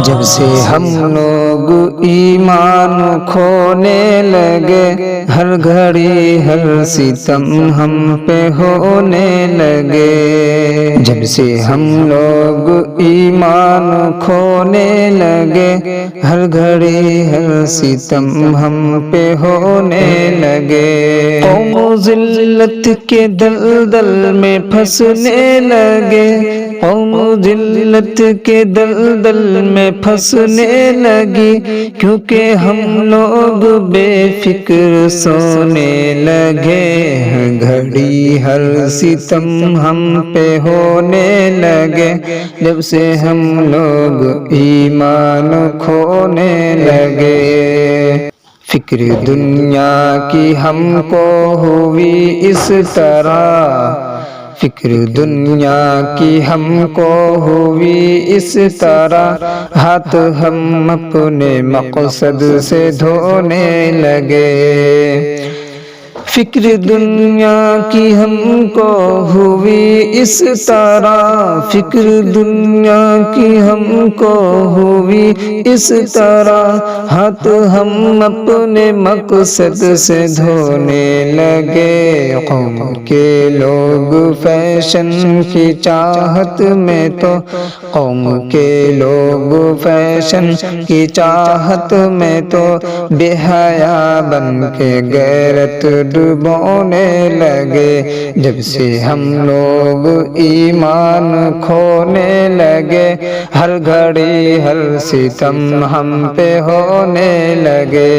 جب سے ہم لوگ ایمان کھونے لگے، ہر گھڑی ہر ستم ہم پہ ہونے لگے۔ جب سے ہم لوگ ایمان کھونے لگے، ہر گھڑی ہر ستم ہم پہ ہونے لگے۔ قوم ذلت کے دلدل میں پھنسنے لگے، قوم ذلت کے دلدل میں پھنسنے لگی، کیونکہ ہم لوگ بے فکر سونے لگے۔ ہر گھڑی ہر ستم ہم پہ ہونے لگے، جب سے ہم لوگ ایمان کھونے لگے۔ فکر دنیا کی ہم کو ہوئی اس طرح، فکر دنیا کی ہم کو ہوئی اس طرح، ہاتھ ہم اپنے مقصد سے دھونے لگے۔ فکر دنیا کی ہم کو ہوئی اس طرح، فکر دنیا کی ہم کو ہوئی اس طرح، ہاتھ ہم اپنے مقصد سے دھونے لگے۔ قوم کے لوگ فیشن کی چاہت میں تو، قوم کے لوگ فیشن کی چاہت میں تو، بے حیا بن کے غیرت ڈبونے لگے۔ جب سے ہم لوگ ایمان کھونے لگے، ہر گھڑی ہر ستم ہم پہ ہونے لگے۔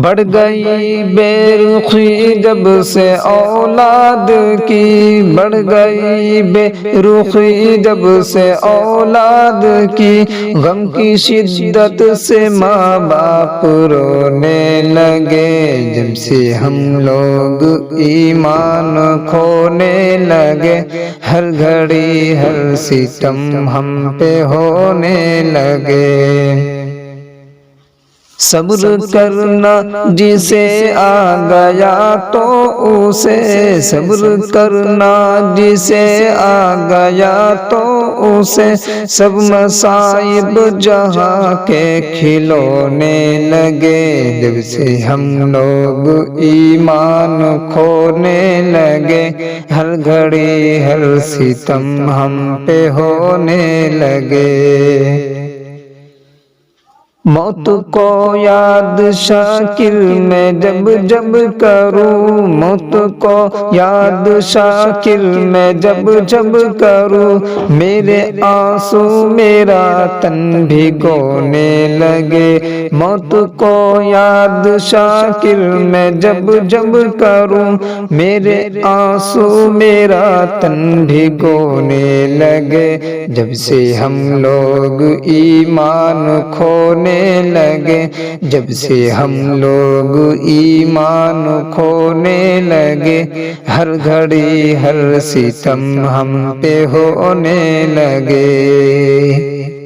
بڑھ گئی بے رخی جب سے اولاد کی، بڑھ گئی بے رخی جب سے اولاد کی، غم کی شدت سے ماں باپ رونے لگے۔ جب سے ہم لوگ ایمان کھونے لگے، ہر گھڑی ہر ستم ہم پہ ہونے لگے۔ صبر کرنا جسے آ گیا تو اسے، صبر کرنا جسے آ گیا تو اسے، سب مصائب جہاں کے کھلونے لگے۔ جب سے ہم لوگ ایمان کھونے لگے، ہر گھڑی ہر ستم ہم پہ ہونے لگے۔ موت کو یاد شاکر میں جب جب کروں، موت کو یاد شاکر میں جب جب کروں، میرے آنسو میرا تن بھگونے لگے۔ موت کو یاد شاکر میں جب جب کروں، میرے آنسو میرا تن بھگونے لگے۔ جب سے ہم لوگ ایمان کھونے لگے، جب سے ہم لوگ ایمان کھونے لگے، ہر گھڑی ہر ستم ہم پہ ہونے لگے۔